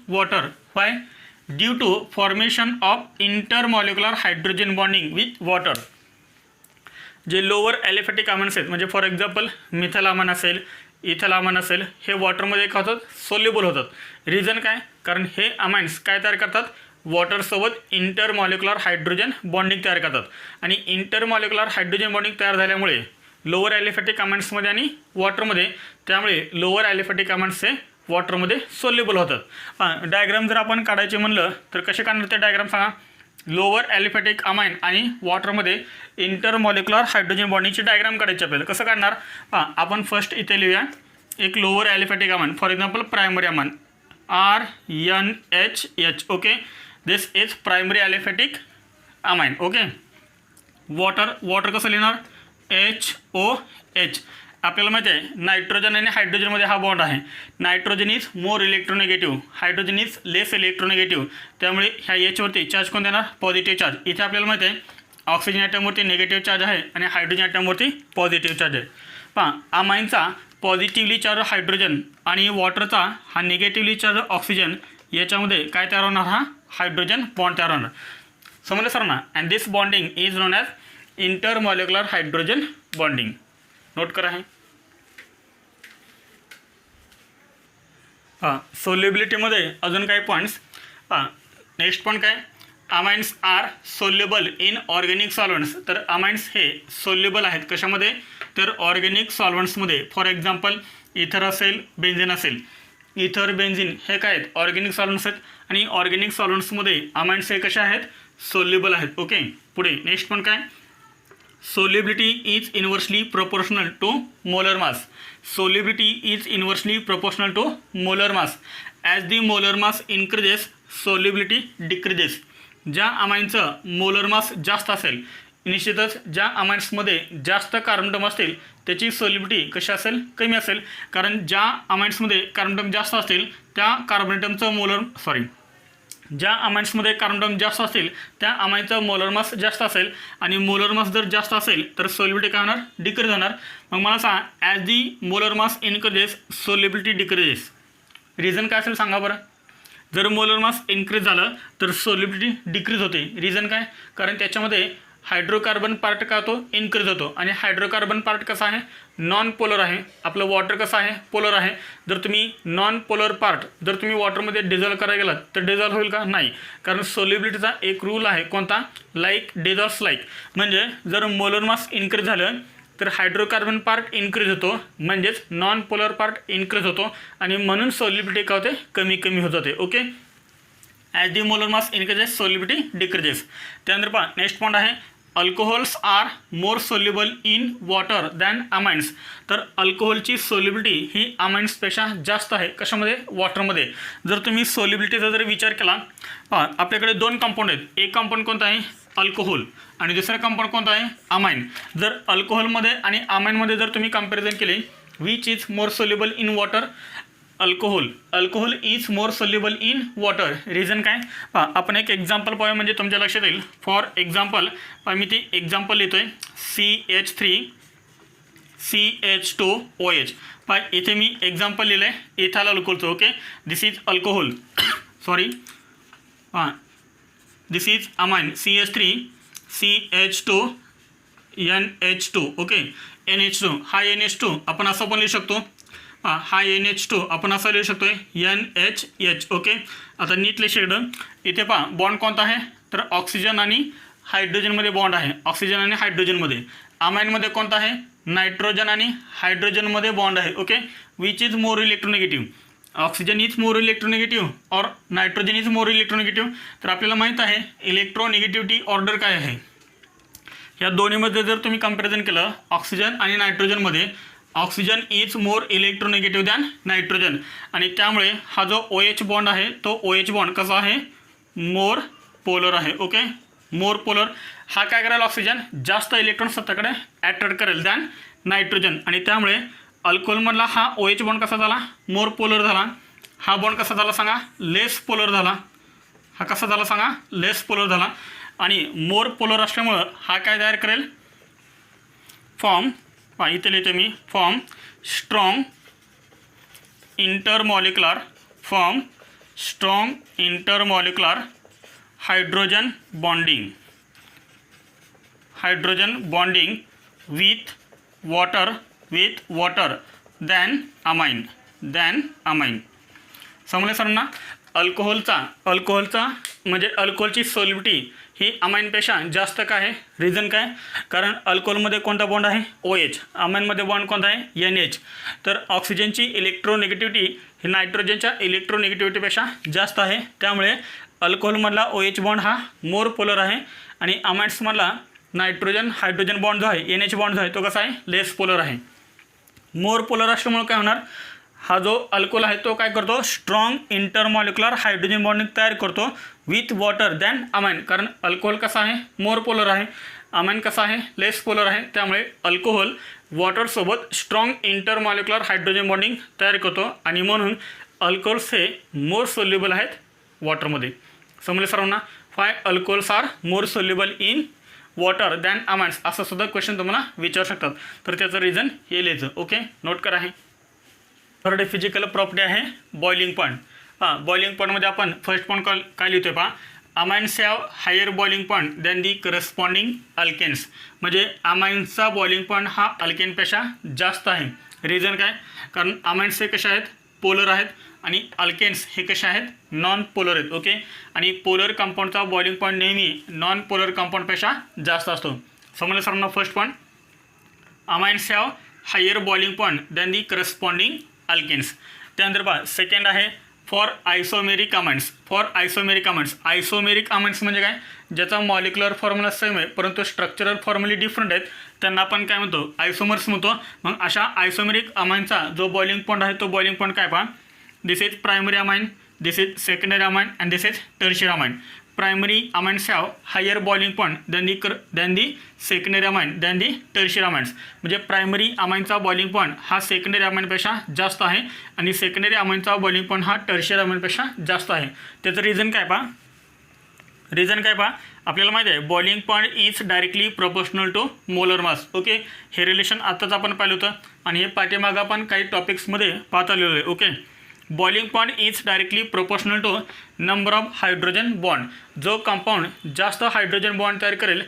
water. Why? Due to formation of intermolecular hydrogen bonding with water. जे लोअर ॲलिफॅटिक अमाइन्स आहेत म्हणजे फॉर एक्झाम्पल मिथल अमाइन असेल, ethyl amine असेल, हे वॉटरमध्ये काय होतात? सोल्युबल होतात. रिझन काय? कारण हे अमाइन्स काय तयार करतात? वॉटरसोबत इंटरमॉलिक्युलर हायड्रोजन बॉन्डिंग तयार करतात. आणि इंटरमॉलिक्युलर हायड्रोजन बॉन्डिंग तयार झाल्यामुळे लोअर ॲलिफॅटिक अमाइन्समध्ये आणि वॉटरमध्ये, त्यामुळे लोअर ॲलिफॅटिक अमाइन्स हे वॉटरमध्ये सोल्युबल होतात. डायग्राम जर आपण काढायचे म्हणलं तर कसे काढणार ते डायग्राम सांगा? लोअर ॲलिफॅटिक अमाइन आणि वॉटरमध्ये इंटरमॉलिक्युलर हायड्रोजन बॉन्डिंगची डायग्राम काढायची आपल्याला. कसं काढणार? आपण फर्स्ट इथे लिहूया एक lower aliphatic amine. For example primary amine RNHH. Okay, this is primary aliphatic amine. Okay, water कसं लिहिणार? HOH. आपल्याला माहिती आहे नायट्रोजन आणि हायड्रोजनमध्ये हा बॉन्ड आहे. Nitrogen is more electronegative, hydrogen is less electronegative. त्यामुळे ह्या Hवरती चार्ज कोण देणार? Positive charge. इथे आपल्याला माहिती आहे ऑक्सिजन ॲटमवरती निगेटिव्ह चार्ज आहे आणि हायड्रोजन ॲटमवरती पॉझिटिव्ह चार्ज आहे. पहा, अमाइनचा पॉझिटिव्हली चार्ज हायड्रोजन आणि वॉटरचा हा निगेटिव्हली चार्ज ऑक्सिजन याच्यामध्ये काय तयार होणार? हा हायड्रोजन बॉन्ड तयार होणार. समजलं सर ना? And this bonding is known as intermolecular hydrogen bonding. Note करा हे. सोल्युबिलिटीमध्ये अजून काही पॉईंट्स. नेक्स्ट पॉईंट काय? Amines are soluble in organic solvents. तर अमाइन्स हे सोल्युबल आहेत कशामध्ये, तर ऑर्गॅनिक सॉल्वंट्समध्ये. फॉर एक्झाम्पल इथर असेल, बेन्झिन असेल. इथर, बेन्झिन हे काय आहेत, ऑर्गॅनिक सॉल्वंट्स आहेत आणि ऑर्गॅनिक सॉल्वंट्समध्ये अमाइन्स हे कशा आहेत, सोल्युबल आहेत. ओके, पुढे नेक्स्ट पण काय, solubility is inversely proportional to molar mass. Solubility is inversely proportional to molar mass. As the molar mass increases solubility decreases. ज्या अमाइनचं मोलर मास जास्त असेल, निश्चितच ज्या अमाइन्समध्ये जास्त कार्बनटम असतील त्याची सोल्युबिलिटी कशी असेल, कमी असेल. कारण ज्या अमाइन्समध्ये कार्बनटम जास्त असतील त्या कार्बनटमचं ज्या अमाइन्समध्ये कार्बनटम जास्त असतील त्या अमाइनचा मोलर मास जास्त असेल आणि मोलर मास जर जास्त असेल तर सोल्युबिलिटी काय होणार, डिक्रीज होणार. मग मला सांगा, as the molar mass increases solubility decreases. Reason काय असेल सांगा बरं. जर मोलर मास इन्क्रीज झालं तर सोल्युबिलिटी डिक्रीज होते. रिझन काय, कारण त्याच्यामध्ये हायड्रोकार्बन पार्ट का होतो, इन्क्रीज होतो. आणि हायड्रोकार्बन पार्ट कसा आहे, नॉन पोलर आहे. आपलं वॉटर कसं आहे, पोलर आहे. जर तुम्ही नॉन पोलर पार्ट जर तुम्ही वॉटरमध्ये डिझॉल्व करायला गेलात तर डिझॉल्व होईल का, नाही. कारण सोल्युबिलिटीचा एक रूल आहे कोणता, लाईक डिझॉल्व्स लाईक. म्हणजे जर मोलर मास इन्क्रीज झालं तर हायड्रोकार्बन पार्ट इन्क्रीज होतो, म्हणजेच नॉन पोलर पार्ट इन्क्रीज होतो आणि म्हणून सोल्युबिलिटी काय होते, कमी कमी होत जाते. Okay, as the molar mass increases solubility decreases. त्यानंतर पहा नेक्स्ट पॉईंट आहे, alcohols are more soluble in water than amines. तर अल्कोहोलची सोल्युबिलिटी ही अमाइन्सपेक्षा जास्त आहे कशामध्ये, वॉटरमध्ये. जर तुम्ही सोल्युबिलिटीचा जर विचार केला, पहा आपल्याकडे दोन कंपाऊंड आहेत. एक कंपाऊंड कोणता आहे, अल्कोहोल, आणि दुसरा कंपाऊंड कोणता आहे, अमाइन. जर अल्कोहोलमध्ये आणि अमाइनमध्ये जर तुम्ही कंपॅरिझन केले, which is more soluble in water, alcohol is more soluble in water. Reason काय, पहा आपण एक एक्झाम्पल पाहूया म्हणजे तुमच्या लक्षात येईल. फॉर एक्झाम्पल मी ती एक्झाम्पल लिहितो आहे, CH3CH2OH. पहा इथे मी एक्झाम्पल लिहिलं आहे इथाल अल्कोहोलचं. ओके, दिस इज अल्कोहोल पहा this is amine CH3CH2NH2. Okay, NH2 हा NH2 आपण असं पण लिहू शकतो. हा NH2 आपण असं लिहू शकतो NHH. ओके, आता नीट लिहिलं इथे पहा बॉन्ड कोणता आहे, तर ऑक्सिजन आणि हायड्रोजनमध्ये बॉन्ड आहे. ऑक्सिजन आणि हायड्रोजनमध्ये. अमाइनमध्ये कोणता आहे, नायट्रोजन आणि हायड्रोजनमध्ये बॉन्ड आहे. Okay, which is more electronegative, oxygen is more electronegative और नायट्रोजन इज मोर इलेक्ट्रोनेगेटिव्ह. तर आपल्याला माहीत आहे इलेक्ट्रोनेगेटिव्हिटी ऑर्डर काय आहे. या दोन्हीमध्ये जर तुम्ही कंपॅरिझन केलं ऑक्सिजन आणि नायट्रोजनमध्ये, oxygen is more electronegative than nitrogen. आणि त्यामुळे हा जो OH बॉन्ड आहे तो OH बॉन्ड कसा आहे, मोर पोलर आहे. Okay, more polar. हा काय करेल, ऑक्सिजन जास्त इलेक्ट्रॉन स्वतःकडे अट्रॅक्ट करेल दॅन नायट्रोजन. आणि त्यामुळे अल्कोहोलमधला हा OH बॉन्ड कसा झाला, मोर पोलर झाला. हा बॉन्ड कसा झाला सांगा, लेस पोलर झाला. हा कसा झाला सांगा, लेस पोलर झाला. आणि मोर पोलर असल्यामुळं हा काय तयार करेल, फॉर्म इथे लिहितो मी, form strong intermolecular hydrogen bonding with water than amine. समजलं सर्वांना. अल्कोहोलचा म्हणजे अल्कोहोलची सोल्युबिलिटी ही अमाइनपेक्षा जास्त काय आहे. रिझन काय, कारण अल्कोहोलमध्ये कोणता बॉन्ड आहे, OH. अमाइनमध्ये बॉन्ड कोणता आहे, NH. तर ऑक्सिजनची इलेक्ट्रोनेगेटिव्हिटी ही नायट्रोजनच्या इलेक्ट्रोनेगेटिव्हिटीपेक्षा जास्त आहे. त्यामुळे अल्कोहोलमधला OH बॉन्ड हा मोर पोलर आहे आणि अमाइन्समधला नायट्रोजन हायड्रोजन बॉन्ड जो आहे, NH बॉन्ड जो आहे तो कसा आहे, लेस पोलर आहे. मोर पोलर असल्यामुळे काय होणार, हा जो अल्कोहोल आहे तो काय करतो, स्ट्रॉंग इंटरमॉलिक्युलर हायड्रोजन बॉन्डिंग तयार करतो विथ वॉटर दॅन अमाइन. कारण अल्कोहोल कसा आहे, मोर पोलर आहे. अमाइन कसा आहे, लेस पोलर आहे. त्यामुळे अल्कोहोल वॉटरसोबत स्ट्रॉंग इंटरमॉलिक्युलर हायड्रोजन बॉन्डिंग तयार करतो आणि म्हणून अल्कोहोल्स हे मोर सोल्युबल आहेत वॉटरमध्ये. समजले सर्वांना. Five alcohols are more soluble in water than amines असं सुद्धा क्वेश्चन तुम्हाला विचारू शकतात. तर त्याचं रिझन हे लिहायचं. ओके, नोट करा. आहे थर्ड फिजिकल प्रॉपर्टी आहे बॉइलिंग पॉईंट. बॉइलिंग पॉईंटमध्ये आपण फर्स्ट पॉईंट काय लिहितो आहे पहा, amines have higher boiling point than the corresponding alkanes. म्हणजे अमाइन्सचा बॉइलिंग पॉईंट हा अल्केनपेक्षा जास्त आहे. रिझन काय, कारण अमाइन्स हे कशा आहेत, पोलर आहेत आणि अल्केन्स हे कसे आहेत, नॉन पोलर आहेत. ओके, आणि पोलर कंपाऊंडचा बॉइलिंग पॉईंट नेहमी नॉन पोलर कंपाऊंडपेक्षा जास्त असतो. समजलं सर्वांना. First point, amines have higher boiling point than the corresponding alkanes. त्यानंतर पहा सेकंड आहे for isomeric amines. For isomeric amines. Isomeric amines म्हणजे काय, ज्याचा मॉलिक्युलर फॉर्म्युला सेम आहे परंतु स्ट्रक्चरल फॉर्म्युली डिफरंट आहेत, त्यांना आपण काय म्हणतो, आयसोमर्स म्हणतो. मग अशा आयसोमेरिक अमाइनचा जो बॉइलिंग पॉईंट आहे तो बॉइलिंग पॉईंट काय पहा, this is primary amine, this is secondary amine and this is tertiary amine. Primary amines have higher boiling point than the secondary amine than the tertiary amines. म्हणजे primary अमाइनचा boiling point हा secondary अमाइनपेक्षा जास्त आहे आणि secondary अमाइनचा boiling point हा tertiary अमाइनपेक्षा जास्त आहे. त्याचं रिझन काय पहा, रिझन काय पहा, आपल्याला माहिती आहे boiling point is directly proportional to molar mass. Okay, हे रिलेशन आत्ताच आपण पाहिलं होतं आणि हे पाठीमागं आपण काही टॉपिक्समध्ये पाहत आलेलो आहे. Okay, boiling point is directly proportional to number of hydrogen bond. जो कंपाऊंड जास्त हायड्रोजन बॉन्ड तयार करेल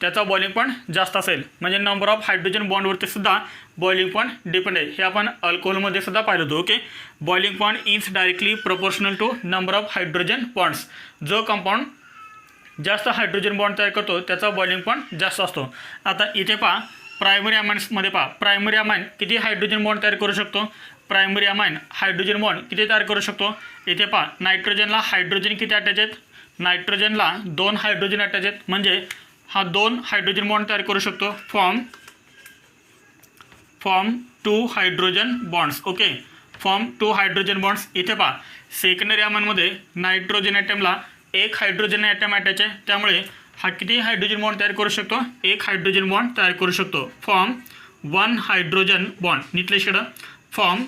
त्याचा बॉइलिंग पॉईंट जास्त असेल. म्हणजे नंबर ऑफ हायड्रोजन बॉन्डवरती सुद्धा बॉइलिंग पॉईंट डिपेंड आहे. हे आपण अल्कोहोलमध्ये सुद्धा पाहिलं होतं. Okay, boiling point is directly proportional to number of hydrogen bonds. जो कंपाऊंड जास्त हायड्रोजन बॉन्ड तयार करतो त्याचा बॉइलिंग पॉईंट जास्त असतो. आता इथे पहा प्रायमरी अमाइन्समध्ये पहा, प्रायमरी अमाइन किती हायड्रोजन बॉन्ड तयार करू शकतो, प्रायमरी अमाइन हायड्रोजन बॉन्ड किती तयार करू शकतो. इथे पहा नायट्रोजनला हायड्रोजन किती अटॅच आहेत, नायट्रोजनला 2 हायड्रोजन अटॅच आहेत. म्हणजे हा 2 हायड्रोजन बॉन्ड तयार करू शकतो, form 2 hydrogen bonds. Okay, form 2 hydrogen bonds. इथे पहा सेकंडरी अमाइनमध्ये नायट्रोजन ॲटमला 1 हायड्रोजन ॲटम अटॅच आहे, त्यामुळे हा किती हायड्रोजन बॉन्ड तयार करू शकतो, 1 हायड्रोजन बॉन्ड तयार करू शकतो. Form 1 hydrogen bond. नीटले शेड फॉर्म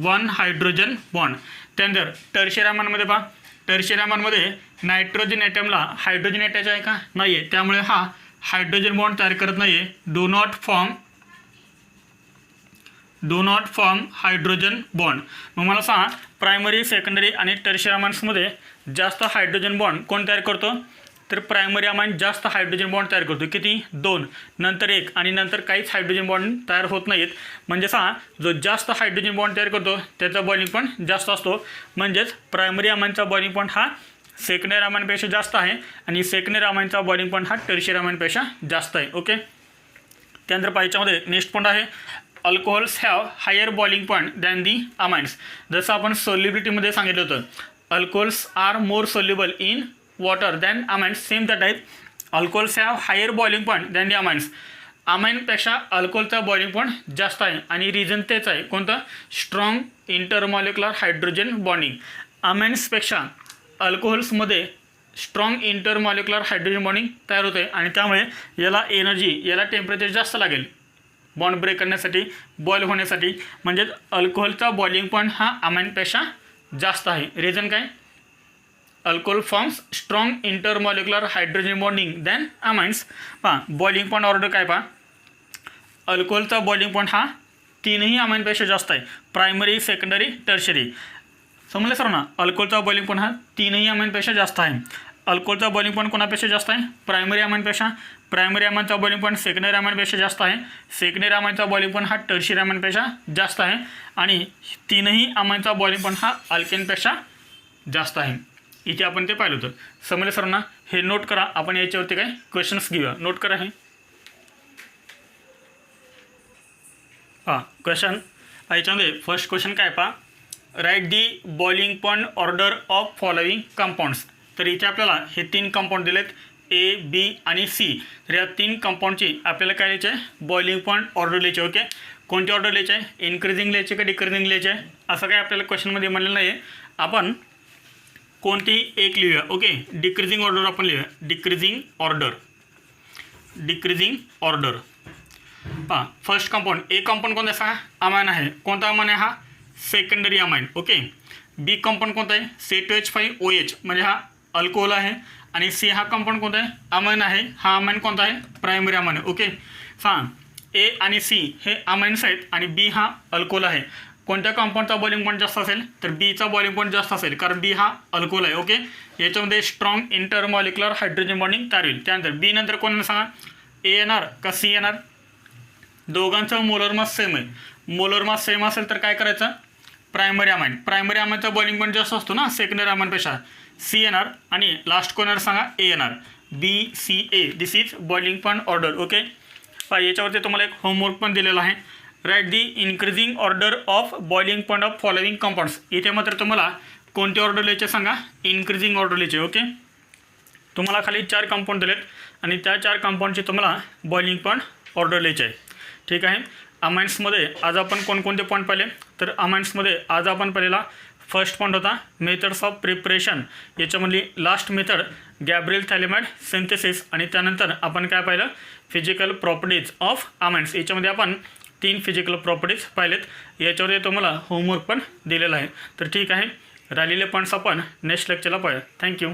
1 हायड्रोजन बॉन्ड. त्यानंतर टर्शियरी अमाइनमध्ये पहा, टर्शियरी अमाइनमध्ये नायट्रोजन ॲटमला हायड्रोजन अटॅच आहे का, नाही आहे, त्यामुळे हा हायड्रोजन बॉन्ड तयार करत नाही आहे. Do not form hydrogen bond. मग मला सांगा प्रायमरी, सेकंडरी आणि टर्शियरी अमाइन्समध्ये जास्त हायड्रोजन बॉन्ड कोण तयार करतो, तर प्रायमरी अमाइन जास्त हायड्रोजन बॉन्ड तयार करतो. किती, 2, नंतर 1 आणि नंतर काहीच हायड्रोजन बॉन्ड तयार होत नाहीत. म्हणजे सांगा जो जास्त हायड्रोजन बॉन्ड तयार करतो त्याचा बॉइलिंग पॉईंट जास्त असतो. म्हणजेच प्रायमरी अमाइनचा बॉइलिंग पॉईंट हा सेकंडरी अमाइनपेक्षा जास्त आहे आणि सेकंडरी अमाइनचा बॉइलिंग पॉईंट हा टर्शियरी अमाइनपेक्षा जास्त आहे. ओके, त्यानंतर पाहिच्यामध्ये नेक्स्ट पॉईंट आहे alcohols have higher boiling point than the amines. जसं आपण सोल्युबिलिटीमध्ये सांगितलं होतं, alcohols are more soluble in water than amines. Same the type alcohols have higher boiling point than the amines. अमाइनपेक्षा अल्कोहोलचा बॉइलिंग पॉईंट जास्त आहे आणि रिझन तेच आहे, कोणतं, स्ट्रॉंग इंटरमॉलिक्युलर हायड्रोजन बॉन्डिंग. अमाइन्सपेक्षा अल्कोहोल्समध्ये स्ट्रॉंग इंटरमॉलिक्युलर हायड्रोजन बॉन्डिंग तयार होते आणि त्यामुळे याला एनर्जी, याला टेम्परेचर जास्त लागेल बॉन्ड ब्रेक करण्यासाठी, बॉईल होण्यासाठी. म्हणजेच अल्कोहोलचा बॉइलिंग पॉईंट हा अमाइनपेक्षा जास्त आहे. रिझन काय, alcohol forms strong intermolecular hydrogen bonding than amines. पहा बॉइलिंग पॉईंट ऑर्डर काय पहा, अल्कोहोलचा बॉइलिंग पॉईंट हा 3ही अमाइनपेक्षा जास्त आहे, प्रायमरी, सेकंडरी, टर्शियरी. समजलं सर ना, अल्कोहोलचा बॉइलिंग पॉईंट हा 3ही अमाइनपेक्षा जास्त आहे. अल्कोहोलचा बॉइलिंग पॉईंट कोणापेक्षा जास्त आहे, प्रायमरी अमाइनपेक्षा. प्रायमरी अमाइनचा बॉइलिंग पॉईंट सेकंडरी अमाइनपेक्षा जास्त आहे. सेकंडरी अमाइनचा बॉइलिंग पॉईंट हा टर्शियरी अमाइनपेक्षा जास्त आहे आणि 3ही अमाइनचा बॉइलिंग पॉईंट हा अल्केनपेक्षा जास्त आहे. इथे आपण ते पाहिलं होतं. समजलं सर ना, हे नोट करा. आपण याच्यावरती काय क्वेश्चन्स घेऊया, नोट करा. हे हां क्वेश्चन याच्यामध्ये फर्स्ट क्वेश्चन काय पहा, write the boiling point order of following compounds. तर इथे आपल्याला हे 3 कंपाऊंड दिलेत, ए, बी आणि सी. तर या 3 कंपाऊंडची आपल्याला काय लिहायचे आहे, बॉइलिंग पॉईंट ऑर्डर लिहायचे. ओके, कोणती ऑर्डर लिहायची आहे, इन्क्रीजिंग लिहायचे का डिक्रीजिंग लिहायचे आहे, असं काय आपल्याला क्वेश्चनमध्ये म्हणलेलं नाही आहे. आपण कोणतीही एक लिहूया. ओके, डिक्रीजिंग ऑर्डर आपण लिहूया, डिक्रीजिंग ऑर्डर. पहा फर्स्ट कंपाऊंड, ए कंपाऊंड कोणता आहे, अमाइन आहे. कोणता अमाइन आहे, हा सेकंडरी अमाइन. ओके, बी कंपाऊंड कोणता आहे, C2H5OH म्हणजे हा अल्कोहोल आहे आणि सी हा कंपाऊंड कोणता आहे, अमाइन आहे. हा अमाइन कोणता आहे, प्रायमरी अमाइन आहे. ओके, सांग ए आणि सी हे अमाइन्स आहेत आणि बी हा अल्कोहोल आहे. कोणत्या कंपाऊंडचा बॉइलिंग पॉईंट जास्त असेल, तर बीचा बॉइलिंग पॉईंट जास्त असेल, कारण बी हा अल्कोहोल आहे. ओके, याच्यामध्ये स्ट्रॉंग इंटरमॉलिक्युलर हायड्रोजन बॉन्डिंग तयार होईल. त्यानंतर बी नंतर कोणाला सांगा, ए येणार का सी येणार. दोघांचं मोलर मास सेम आहे. मोलर मास सेम असेल तर काय करायचं, प्रायमरी अमाईनचा बॉइलिंग पॉईंट जास्त असतो ना सेकंडरी अमाईनपेक्षा. सी येणार आणि लास्ट कोण सांगा ए येणार. BCA this is boiling point order. Okay, याच्यावरती तुम्हाला एक होमवर्क पण दिलेला आहे. Write the increasing order of boiling point of following compounds. इथे मात्र तुम्हाला कोणते ऑर्डर लिहायचे सांगा, इन्क्रीजिंग ऑर्डर लिहायचे. ओके, तुम्हाला खाली 4 कंपाऊंड दिलेत आणि त्या 4 कंपाऊंडचे तुम्हाला बॉइलिंग पॉईंट ऑर्डर लिहायचे आहे. ठीक आहे. अमाइन्समध्ये आज आपण कोणकोणते पॉईंट पाहिले, तर अमाइन्समध्ये आज आपण पाहिलेला फर्स्ट पॉईंट होता मेथड्स ऑफ प्रिपरेशन. याच्यामधली last method Gabriel phthalimide synthesis आणि त्यानंतर आपण काय पाहिलं, फिजिकल प्रॉपर्टीज ऑफ अमाइन्स. याच्यामध्ये आपण 3 फिजिकल प्रॉपर्टीज पाहिलेत. याच्यावर तुम्हाला होमवर्क पण दिलेला आहे. तर ठीक आहे, राहिलेले पॉईंट्स आपण नेक्स्ट लेक्चरला पाहूया. थँक्यू.